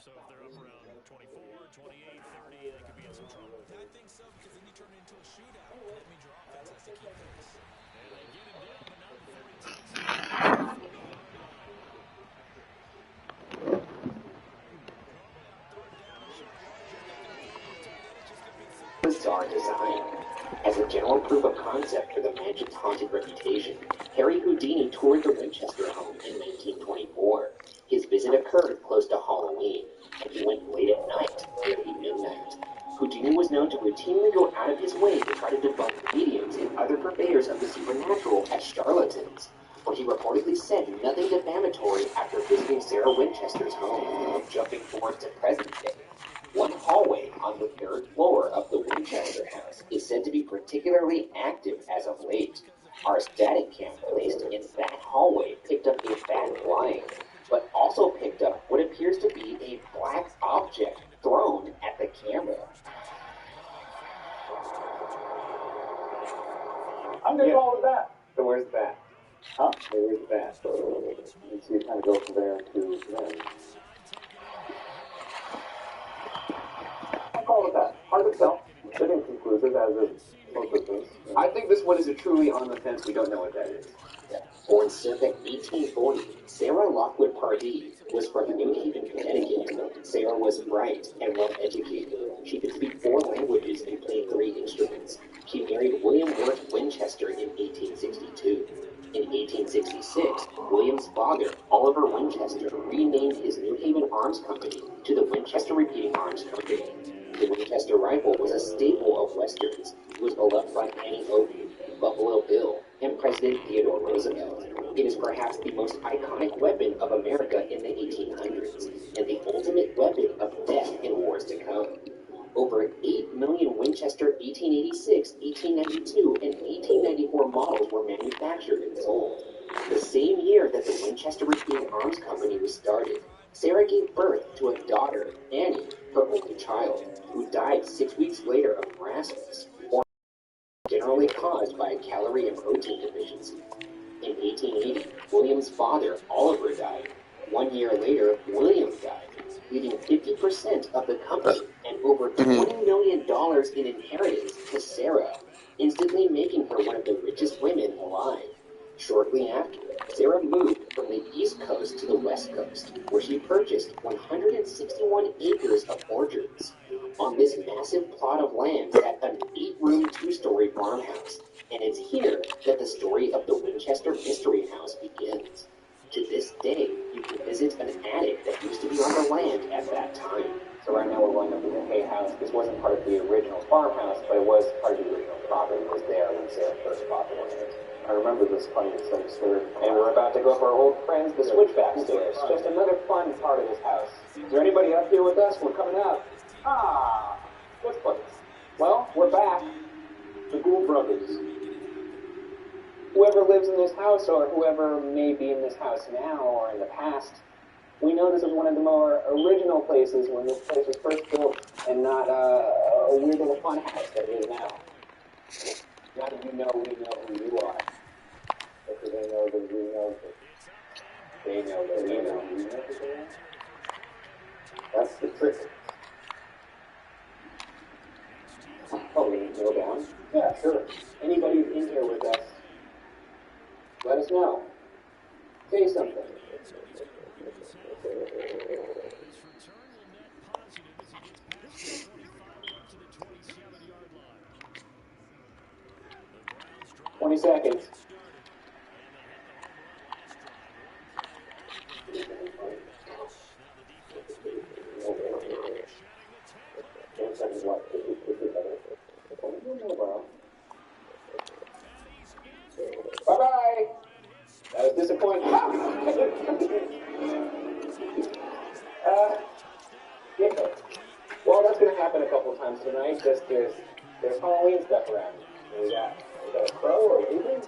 So if they're up around 24, 28, 30, they could be in some trouble. I think so, because then you turn it into a shootout. That means your offense has to keep pace. And they get him down, but not before he takes it to the 40-yard line. Bizarre design. As a general proof of concept for the mansion's haunted reputation, Harry Houdini toured the Winchester home in 1924. His visit occurred close to Halloween, and he went late at night, nearly midnight. Houdini was known to routinely go out of his way to try to debunk mediums and other purveyors of the supernatural as charlatans, for he reportedly said nothing defamatory after visiting Sarah Winchester's home. Jumping forward to present day, one hallway on the third floor of the Winchester house is said to be particularly active as of late. Our static cam placed in that hallway picked up a bat flying, but also picked up what appears to be a black object thrown at the camera. I'm going to call it that. So where's the bat? Huh? Hey, where's the bat? You see it kind of go from there to there. I'll call it that. Hard to tell. It's inconclusive as is most of things. I think this one is a truly on the fence. We don't know what that is. Yeah. Born circa 1840, Sarah Lockwood Pardee was from New Haven, Connecticut. Sarah was bright and well educated. She could speak 4 languages and play 3 instruments. She married William Worth Winchester in 1862. In 1866, William's father, Oliver Winchester, renamed his New Haven Arms Company to the Winchester Repeating Arms Company. The Winchester rifle was a staple of Westerns. It was beloved by Annie Oaken, Buffalo Bill, and President Theodore Roosevelt. It is perhaps the most iconic weapon of America in the 1800s, and the ultimate weapon of death in wars to come. Over 8 million Winchester 1886, 1892, and 1894 models were manufactured and sold. The same year that the Winchester Repeating Arms Company was started, Sarah gave birth to a daughter, Annie, her only child, who died 6 weeks later of marasmus, or generally caused by a calorie and protein deficiency. In 1880, William's father, Oliver, died. 1 year later, William died, leaving 50% of the company and over $20 million in inheritance to Sarah, instantly making her one of the richest women alive. Shortly after, Sarah moved from the East Coast to the West Coast, where she purchased 161 acres of orchards. On this massive plot of land sat an 8-room, 2-story farmhouse, and it's here that the story of the Winchester Mystery House begins. To this day, you can visit an attic that used to be on the land at that time. So right now we're going up in the hay house. This wasn't part of the original farmhouse, but it was part of the original property. It was there when Sarah first bought the land. I remember this funny exciting story. And we're about to go up our old friends, the Switchback stairs. Just another fun part of this house. Is there anybody up here with us? We're coming up. Ah, what's place? Well, we're back. The Gould brothers. Whoever lives in this house, or whoever may be in this house now or in the past, we know this is one of the more original places when this place was first built, and not a weird little fun house that it is now. Now that you know, we know who you are. Because they know that we know that they know that we know who we know that they are. That's the trick. Oh, we need to go down? Yeah, sure. Anybody who's in here with us, let us know. Say something. 20 seconds. Bye-bye. That was disappointing. Yeah. Well, that's going to happen a couple times tonight. Just there's Halloween stuff around. Is that a crow or a raven?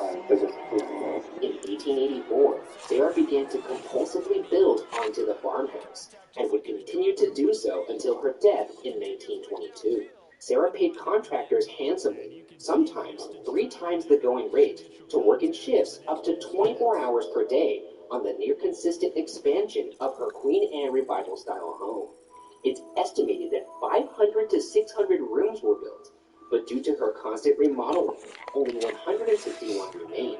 In 1884, Sarah began to compulsively build onto the farmhouse, and would continue to do so until her death in 1922. Sarah paid contractors handsomely, sometimes 3 times the going rate, to work in shifts up to 24 hours per day on the near-consistent expansion of her Queen Anne Revival-style home. It's estimated that 500 to 600 rooms were built, but due to her constant remodeling, only 161 remain.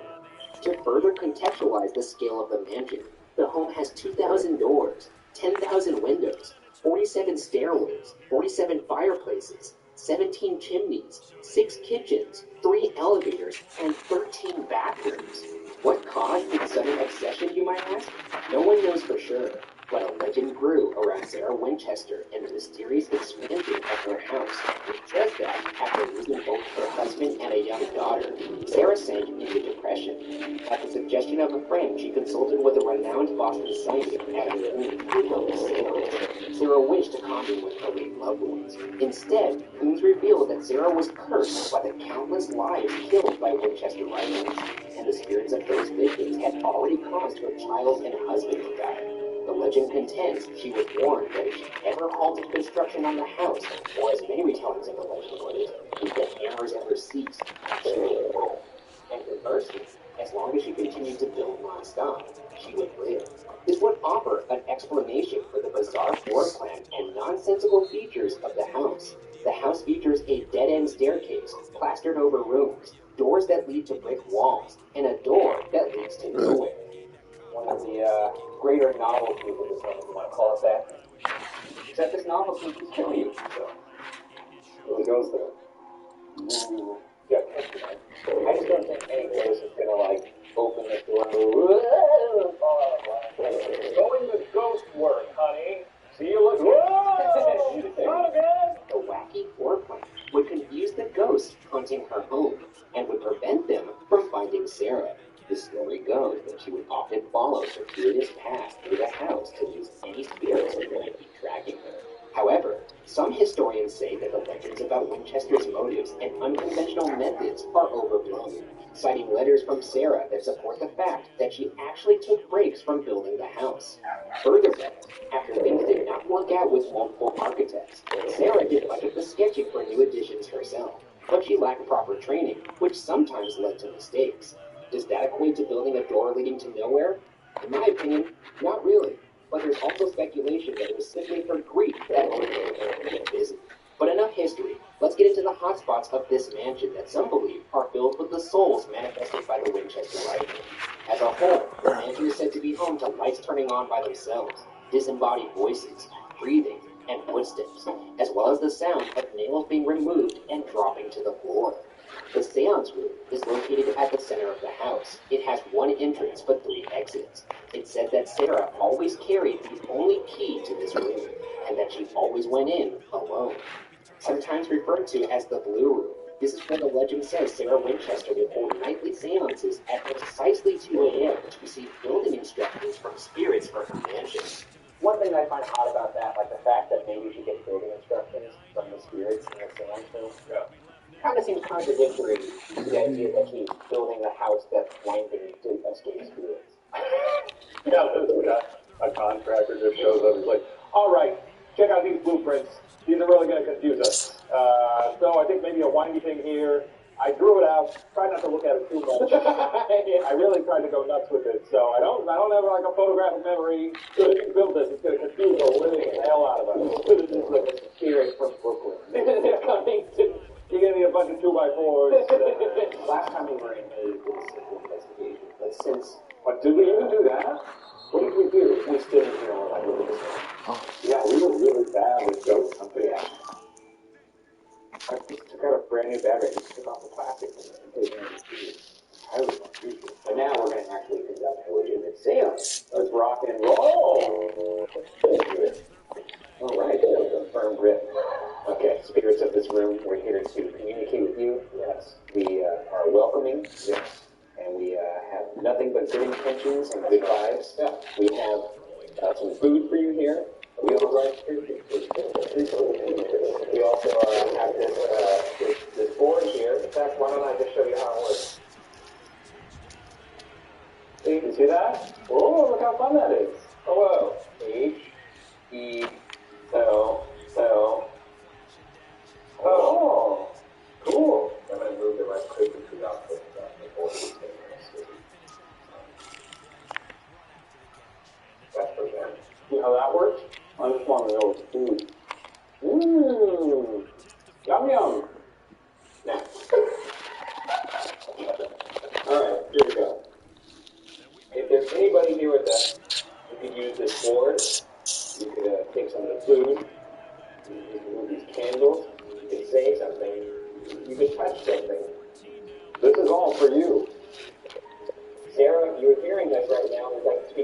To further contextualize the scale of the mansion, the home has 2,000 doors, 10,000 windows, 47 stairways, 47 fireplaces, 17 chimneys, 6 kitchens, 3 elevators, and 13 bathrooms. What caused the sudden accession, you might ask? No one knows for sure, but a legend grew around Sarah Winchester and the mysterious expansion of her house. It says that, after losing both her husband and a young daughter, Sarah sank into depression. At the suggestion of a friend, she consulted with a renowned Boston scientist, Adam Moon, who built a seance. Sarah wished to commune with her late loved ones. Instead, Coombs revealed that Sarah was cursed by the countless lives killed by Winchester rivals, and the spirits of those victims had already caused her child and husband to die. The legend contends she was warned that if she ever halted construction on the house, or as many retellings of the legend put it, if the hammers ever ceased, she would fall. And conversely, as long as she continued to build non-stop, she would live. This would offer an explanation for the bizarre floor plan and nonsensical features of the house. The house features a dead-end staircase, plastered over rooms, doors that lead to brick walls, and a door that leads to nowhere. One of the greater novelties of this one, if you want to call it that. Except this novelty can kill you, so it goes there. Ooh. Yeah, I just don't think any ghost is gonna like open this door and go, going to ghost work, honey. See you later. Whoa! Not again! The wacky floor plan would confuse the ghosts hunting her home and would prevent them from finding Sarah. The story goes that she would often follow circuitous paths through the house to lose any spirits that might be tracking her. However, some historians say that the legends about Winchester's motives and unconventional methods are overblown, citing letters from Sarah that support the fact that she actually took breaks from building the house. Furthermore, after things did not work out with multiple architects, Sarah did much of the sketching for new additions herself, but she lacked proper training, which sometimes led to mistakes. Does that equate to building a door leading to nowhere? In my opinion, not really. But there's also speculation that it was simply her grief that motivated her to get busy. But enough history. Let's get into the hotspots of this mansion that some believe are filled with the souls manifested by the Winchester rifle. As a whole, the mansion is said to be home to lights turning on by themselves, disembodied voices, breathing, and footsteps, as well as the sound of nails being removed and dropping to the floor. The seance room is located at the center of the house. It has one entrance but 3 exits. It's said that Sarah always carried the only key to this room, and that she always went in alone. Sometimes referred to as the Blue Room, this is where the legend says Sarah Winchester would hold nightly seances at precisely 2 a.m. to receive building instructions from spirits for her mansion. One thing I find odd about that, like the fact that maybe she gets building instructions from the spirits in the seance room, kind of seems contradictory to the idea that she's building a house that's blinding to escape spirits. Yeah, a contractor just shows up and is like, all right, check out these blueprints. These are really going to confuse us. So I think maybe a windy thing here. I drew it out. Try not to look at it too much. I really tried to go nuts with it. So I don't have like a photographic memory. So if you build this, it's going to confuse the living hell out of us. This is like a spirit from Brooklyn. They're coming to... You gave me a bunch of 2x4s. Last time we were in a simple investigation, but since... What, did we even do that? What did we do? We stood in here and were like, look at this one. Yeah, we were really bad with ghost hunting. Yeah. I just took out a brand new battery and took off the plastic from it. Highly unusual. But now we're going to actually conduct a legitimate seance. Let's rock and roll. All right, that was a firm grip. Okay, spirits of this room, we're here to communicate with you. Yes. We are welcoming. Yes. And we have nothing but good intentions and good vibes. Yeah. We have some food for you here. We also have this board here. In fact, why don't I just show you how it works? See, you see that? Oh, look how fun that is. Oh, whoa. H, E, L, L. Oh, cool. I'm going to move the right click to the output. want to know what food. Mmm. Yum yum. Now. Alright, here we go. If there's anybody here with us, you could use this board. You could take some of the food. You could remove these candles. You could say something. You could touch something. This is all for you. Sarah, you're hearing us right now. We'd like to speak